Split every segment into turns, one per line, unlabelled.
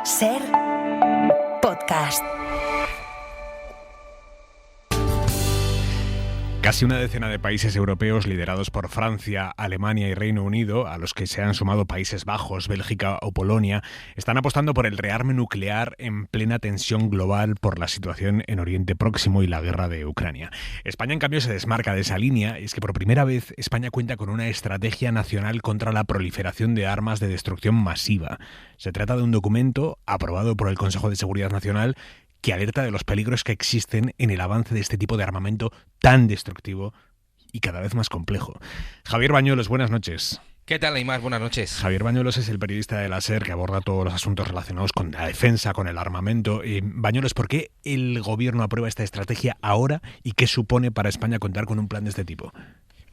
Ser podcast.
Casi una decena de países europeos liderados por Francia, Alemania y Reino Unido, a los que se han sumado Países Bajos, Bélgica o Polonia, están apostando por el rearme nuclear en plena tensión global por la situación en Oriente Próximo y la guerra de Ucrania. España, en cambio, se desmarca de esa línea, y es que por primera vez España cuenta con una estrategia nacional contra la proliferación de armas de destrucción masiva. Se trata de un documento aprobado por el Consejo de Seguridad Nacional que alerta de los peligros que existen en el avance de este tipo de armamento tan destructivo y cada vez más complejo. Javier Bañuelos, buenas noches.
¿Qué tal, Aimar? Buenas noches.
Javier Bañuelos es el periodista de la SER que aborda todos los asuntos relacionados con la defensa, con el armamento. Bañuelos, ¿por qué el gobierno aprueba esta estrategia ahora y qué supone para España contar con un plan de este tipo?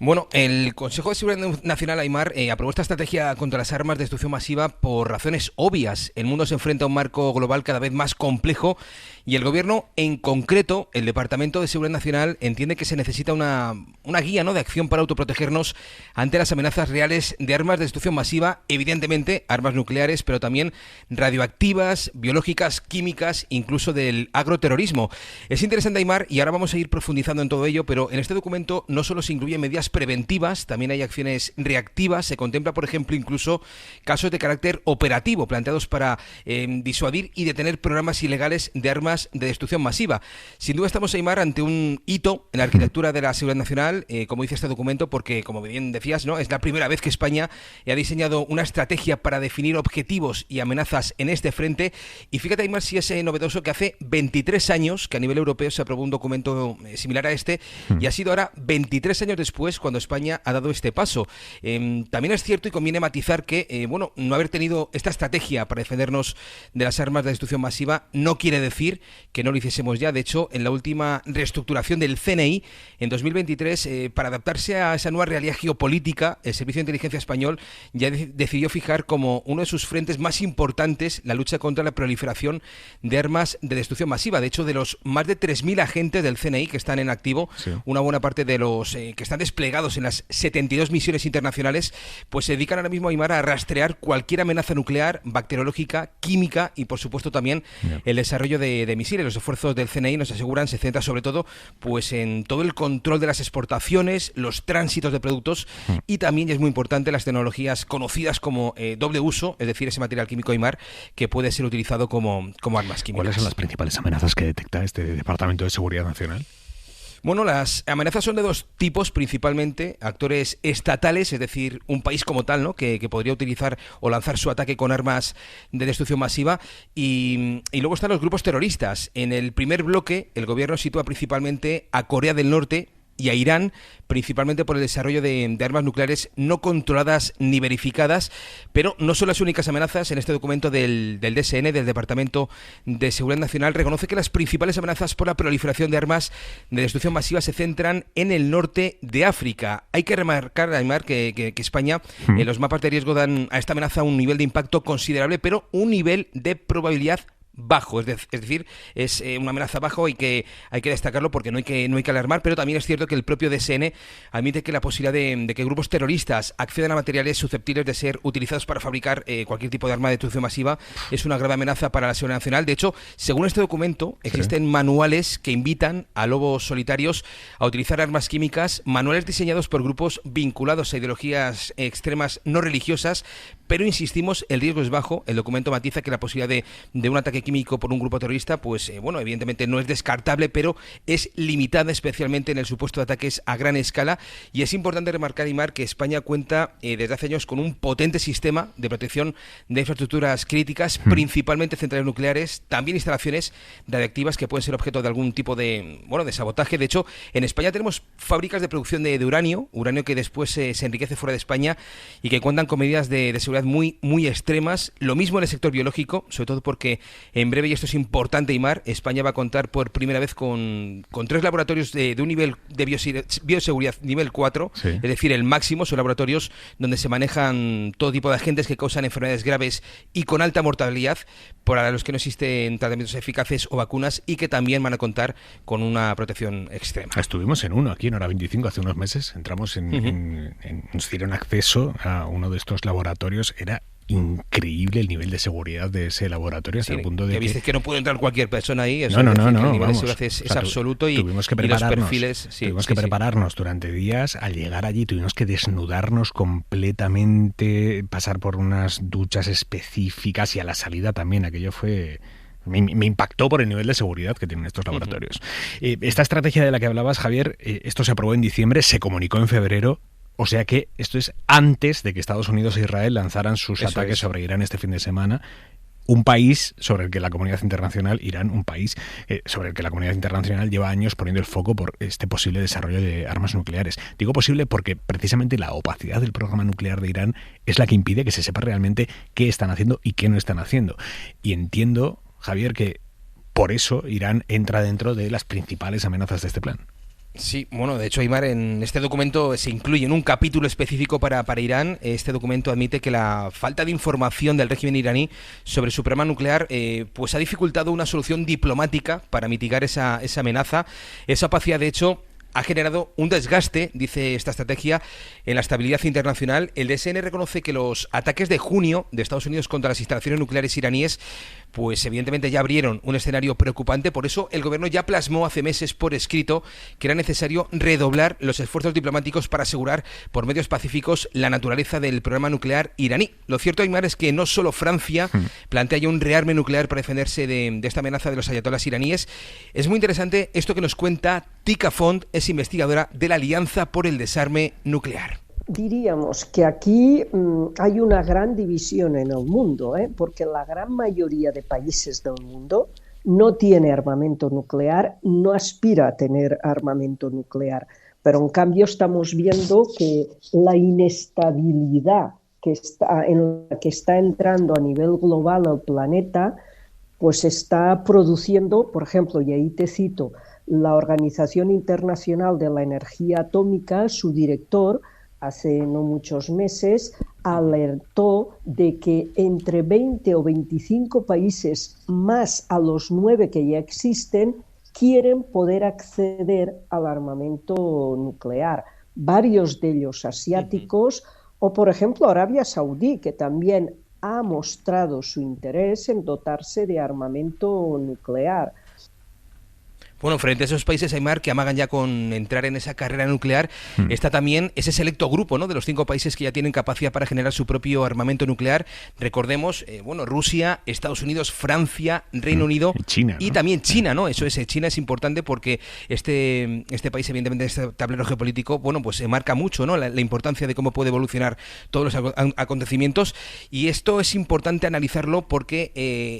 Bueno, el Consejo de Seguridad Nacional, Aimar, aprobó esta estrategia contra las armas de destrucción masiva por razones obvias. El mundo se enfrenta a un marco global cada vez más complejo y el gobierno, en concreto, el Departamento de Seguridad Nacional, entiende que se necesita una guía, ¿no?, de acción para autoprotegernos ante las amenazas reales de armas de destrucción masiva, evidentemente armas nucleares, pero también radioactivas, biológicas, químicas, incluso del agroterrorismo. Es interesante, Aimar, y ahora vamos a ir profundizando en todo ello, pero en este documento no solo se incluyen medidas preventivas, también hay acciones reactivas. Se contempla, por ejemplo, incluso casos de carácter operativo planteados para disuadir y detener programas ilegales de armas de destrucción masiva. Sin duda estamos, Aimar, ante un hito en la arquitectura de la seguridad nacional, como dice este documento, porque, como bien decías, ¿no?, es la primera vez que España ha diseñado una estrategia para definir objetivos y amenazas en este frente. Y fíjate, Aimar, si es novedoso que hace 23 años que a nivel europeo se aprobó un documento similar a este, y ha sido ahora 23 años después cuando España ha dado este paso. También es cierto y conviene matizar que no haber tenido esta estrategia para defendernos de las armas de destrucción masiva no quiere decir que no lo hiciésemos ya. De hecho, en la última reestructuración del CNI en 2023, para adaptarse a esa nueva realidad geopolítica, el Servicio de Inteligencia Español ya decidió fijar como uno de sus frentes más importantes la lucha contra la proliferación de armas de destrucción masiva. De hecho, de los más de 3.000 agentes del CNI que están en activo, sí, una buena parte de los que están desplegados en las 72 misiones internacionales, pues se dedican ahora mismo, Aimar, a rastrear cualquier amenaza nuclear, bacteriológica, química y, por supuesto, también el desarrollo de misiles. Los esfuerzos del CNI, nos aseguran, se centra sobre todo pues en todo el control de las exportaciones, los tránsitos de productos y también, y es muy importante, las tecnologías conocidas como doble uso, es decir, ese material químico, Aimar, que puede ser utilizado como armas químicas.
¿Cuáles son las principales amenazas que detecta este Departamento de Seguridad Nacional?
Bueno, las amenazas son de dos tipos, principalmente actores estatales, es decir, un país como tal, ¿no?, que podría utilizar o lanzar su ataque con armas de destrucción masiva, y luego están los grupos terroristas. En el primer bloque, el gobierno sitúa principalmente a Corea del Norte y a Irán, principalmente por el desarrollo de armas nucleares no controladas ni verificadas, pero no son las únicas amenazas. En este documento del DSN, del Departamento de Seguridad Nacional, reconoce que las principales amenazas por la proliferación de armas de destrucción masiva se centran en el norte de África. Hay que remarcar, Aimar, que España, en los mapas de riesgo, dan a esta amenaza un nivel de impacto considerable, pero un nivel de probabilidad bajo, es decir, es una amenaza bajo y que hay que destacarlo porque no hay que alarmar, pero también es cierto que el propio DSN admite que la posibilidad de que grupos terroristas accedan a materiales susceptibles de ser utilizados para fabricar cualquier tipo de arma de destrucción masiva es una grave amenaza para la seguridad nacional. De hecho, según este documento, existen manuales que invitan a lobos solitarios a utilizar armas químicas, manuales diseñados por grupos vinculados a ideologías extremas no religiosas, pero insistimos, el riesgo es bajo. El documento matiza que la posibilidad de un ataque químico por un grupo terrorista, pues evidentemente no es descartable, pero es limitada, especialmente en el supuesto de ataques a gran escala. Y es importante remarcar, Aimar, que España cuenta desde hace años con un potente sistema de protección de infraestructuras críticas, principalmente centrales nucleares, también instalaciones radiactivas que pueden ser objeto de algún tipo de sabotaje. De hecho, en España tenemos fábricas de producción de uranio que después se enriquece fuera de España y que cuentan con medidas de seguridad muy, muy extremas. Lo mismo en el sector biológico, sobre todo porque en breve, y esto es importante, Aimar, España va a contar por primera vez con 3 laboratorios de un nivel de bioseguridad nivel 4, sí, es decir, el máximo. Son laboratorios donde se manejan todo tipo de agentes que causan enfermedades graves y con alta mortalidad, para los que no existen tratamientos eficaces o vacunas, y que también van a contar con una protección extrema.
Estuvimos en uno aquí en Hora 25 hace unos meses, entramos nos dieron acceso a uno de estos laboratorios. Era increíble el nivel de seguridad de ese laboratorio, hasta el punto de
que viste que no puede entrar cualquier persona ahí.
No, el nivel
de seguridad es absoluto y
tuvimos que prepararnos durante días. Al llegar allí tuvimos que desnudarnos completamente, pasar por unas duchas específicas y a la salida también. Aquello fue... Me impactó por el nivel de seguridad que tienen estos laboratorios. Esta estrategia de la que hablabas, Javier, esto se aprobó en diciembre, se comunicó en febrero. O sea que esto es antes de que Estados Unidos e Israel lanzaran sus ataques sobre Irán este fin de semana. Un país sobre el que la comunidad internacional, Irán, un país sobre el que la comunidad internacional lleva años poniendo el foco por este posible desarrollo de armas nucleares. Digo posible porque precisamente la opacidad del programa nuclear de Irán es la que impide que se sepa realmente qué están haciendo y qué no están haciendo. Y entiendo, Javier, que por eso Irán entra dentro de las principales amenazas de este plan.
Sí, bueno, de hecho, Aimar, en este documento se incluye en un capítulo específico para Irán. Este documento admite que la falta de información del régimen iraní sobre su programa nuclear pues ha dificultado una solución diplomática para mitigar esa amenaza. Esa opacidad, de hecho, ha generado un desgaste, dice esta estrategia, en la estabilidad internacional. El DSN reconoce que los ataques de junio de Estados Unidos contra las instalaciones nucleares iraníes, pues evidentemente ya abrieron un escenario preocupante. Por eso el gobierno ya plasmó hace meses por escrito que era necesario redoblar los esfuerzos diplomáticos para asegurar por medios pacíficos la naturaleza del programa nuclear iraní. Lo cierto, Aymar, es que no solo Francia plantea ya un rearme nuclear para defenderse de esta amenaza de los ayatolás iraníes. Es muy interesante esto que nos cuenta Tika Font, es investigadora de la Alianza por el Desarme Nuclear.
Diríamos que aquí hay una gran división en el mundo, porque la gran mayoría de países del mundo no tiene armamento nuclear, no aspira a tener armamento nuclear, pero en cambio estamos viendo que la inestabilidad en la que está entrando a nivel global el planeta, pues está produciendo, por ejemplo, y ahí te cito, la Organización Internacional de la Energía Atómica, su director, hace no muchos meses, alertó de que entre 20 o 25 países más a los 9 que ya existen quieren poder acceder al armamento nuclear. Varios de ellos asiáticos, o por ejemplo Arabia Saudí, que también ha mostrado su interés en dotarse de armamento nuclear.
Bueno, frente a esos países, Aymar, que amagan ya con entrar en esa carrera nuclear, está también ese selecto grupo, ¿no?, de los 5 países que ya tienen capacidad para generar su propio armamento nuclear. Recordemos, Rusia, Estados Unidos, Francia, Reino Unido
China, ¿no?
Y también China, ¿no? Eso es, China es importante porque este país, evidentemente, este tablero geopolítico, bueno, pues marca mucho, ¿no?, la importancia de cómo puede evolucionar todos los acontecimientos. Y esto es importante analizarlo porque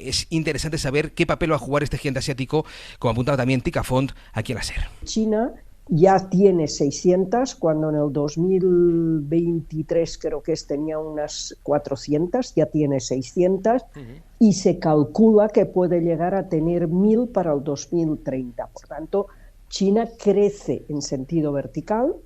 es interesante saber qué papel va a jugar este gigante asiático, como apuntaba también Tika Font aquí en la SER.
China ya tiene 600, cuando en el 2023 creo que tenía unas 400, ya tiene 600, y se calcula que puede llegar a tener 1000 para el 2030. Por tanto, China crece en sentido vertical.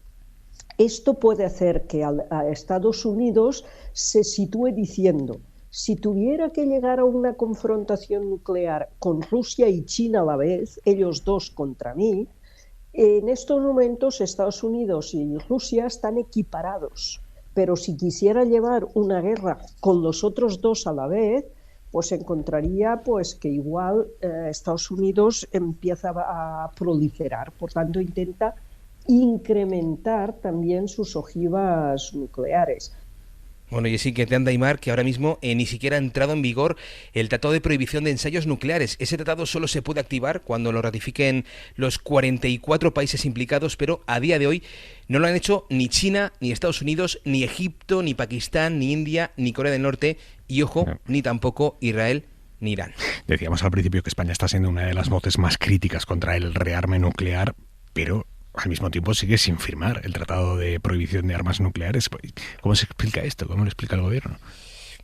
Esto puede hacer que a Estados Unidos se sitúe diciendo: si tuviera que llegar a una confrontación nuclear con Rusia y China a la vez, ellos dos contra mí, en estos momentos Estados Unidos y Rusia están equiparados. Pero si quisiera llevar una guerra con los otros dos a la vez, pues encontraría pues que igual Estados Unidos empieza a proliferar. Por tanto, intenta incrementar también sus ojivas nucleares.
Bueno, y es inquietante, Aymar, que ahora mismo ni siquiera ha entrado en vigor el Tratado de Prohibición de Ensayos Nucleares. Ese tratado solo se puede activar cuando lo ratifiquen los 44 países implicados, pero a día de hoy no lo han hecho ni China, ni Estados Unidos, ni Egipto, ni Pakistán, ni India, ni Corea del Norte, y ojo, ni tampoco Israel ni Irán.
Decíamos al principio que España está siendo una de las voces más críticas contra el rearme nuclear, pero al mismo tiempo sigue sin firmar el Tratado de Prohibición de Armas Nucleares. ¿Cómo se explica esto? ¿Cómo lo explica el gobierno?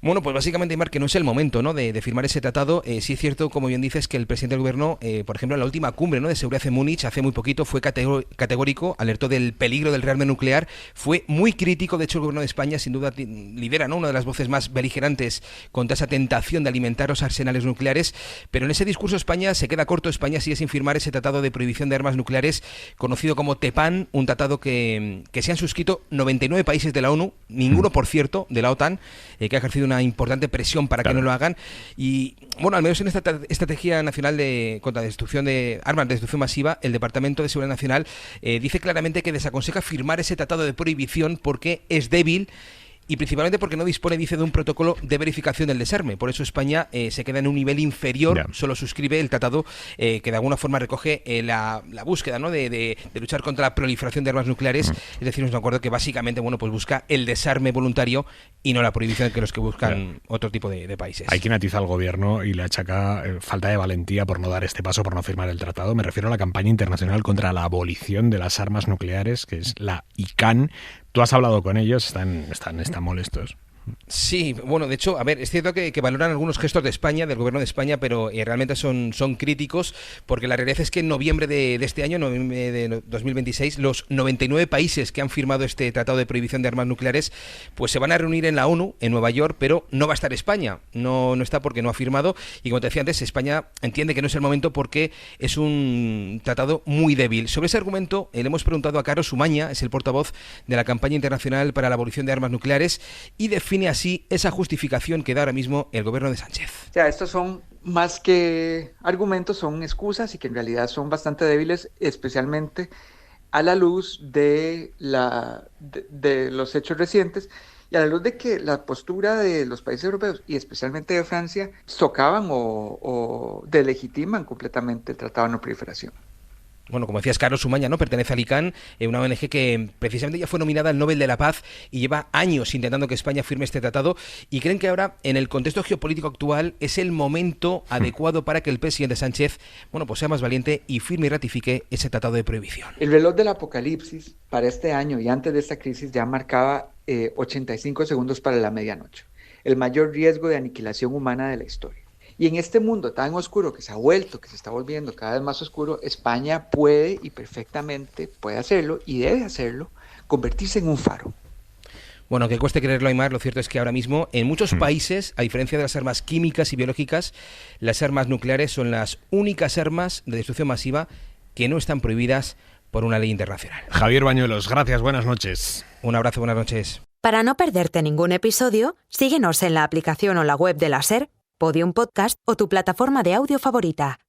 Bueno, pues básicamente, Aymar, que no es el momento, ¿no?, de firmar ese tratado. Sí es cierto, como bien dices, que el presidente del gobierno, por ejemplo, en la última cumbre, ¿no?, de seguridad en Múnich, hace muy poquito, fue categórico, alertó del peligro del rearme nuclear, fue muy crítico. De hecho, el gobierno de España, sin duda, lidera, ¿no?, una de las voces más beligerantes contra esa tentación de alimentar los arsenales nucleares, pero en ese discurso España se queda corto. España sigue sin firmar ese tratado de prohibición de armas nucleares, conocido como TEPAN, un tratado que se han suscrito 99 países de la ONU, ninguno, por cierto, de la OTAN, que ha ejercido una importante presión para que no lo hagan. Y bueno, al menos en esta estrategia nacional contra la destrucción de armas de destrucción masiva, el Departamento de Seguridad Nacional dice claramente que desaconseja firmar ese tratado de prohibición porque es débil y principalmente porque no dispone, dice, de un protocolo de verificación del desarme. Por eso España se queda en un nivel inferior, solo suscribe el tratado que de alguna forma recoge la búsqueda, ¿no?, de luchar contra la proliferación de armas nucleares. Es decir, es un acuerdo que básicamente pues busca el desarme voluntario y no la prohibición que los que buscan otro tipo de países.
Hay quien atiza al gobierno y le achaca falta de valentía por no dar este paso, por no firmar el tratado. Me refiero a la campaña internacional contra la abolición de las armas nucleares, que es la ICAN. Tú has hablado con ellos, están molestos.
Sí, bueno, de hecho, a ver, es cierto que valoran algunos gestos de España, del gobierno de España, pero realmente son críticos, porque la realidad es que en noviembre de este año, noviembre de 2026, los 99 países que han firmado este tratado de prohibición de armas nucleares, pues se van a reunir en la ONU, en Nueva York, pero no va a estar España, no está porque no ha firmado, y como te decía antes, España entiende que no es el momento porque es un tratado muy débil. Sobre ese argumento le hemos preguntado a Carlos Umaña, es el portavoz de la campaña internacional para la abolición de armas nucleares, y define así esa justificación que da ahora mismo el gobierno de Sánchez.
O sea, estos son más que argumentos, son excusas y que en realidad son bastante débiles, especialmente a la luz de los hechos recientes y a la luz de que la postura de los países europeos y especialmente de Francia socavan o delegitiman completamente el Tratado de No Proliferación.
Bueno, como decías, Carlos Umaña, ¿no?, pertenece al ICAN, una ONG que precisamente ya fue nominada al Nobel de la Paz y lleva años intentando que España firme este tratado, y creen que ahora, en el contexto geopolítico actual, es el momento adecuado para que el presidente Sánchez, pues sea más valiente y firme y ratifique ese tratado de prohibición.
El reloj del apocalipsis para este año y antes de esta crisis ya marcaba 85 segundos para la medianoche, el mayor riesgo de aniquilación humana de la historia. Y en este mundo tan oscuro que se ha vuelto, que se está volviendo cada vez más oscuro, España puede y perfectamente puede hacerlo y debe hacerlo, convertirse en un faro.
Bueno, que cueste creerlo, Aimar, lo cierto es que ahora mismo en muchos países, a diferencia de las armas químicas y biológicas, las armas nucleares son las únicas armas de destrucción masiva que no están prohibidas por una ley internacional.
Javier Bañuelos, gracias, buenas noches.
Un abrazo, buenas noches.
Para no perderte ningún episodio, síguenos en la aplicación o la web de la SER, Podium Podcast o tu plataforma de audio favorita.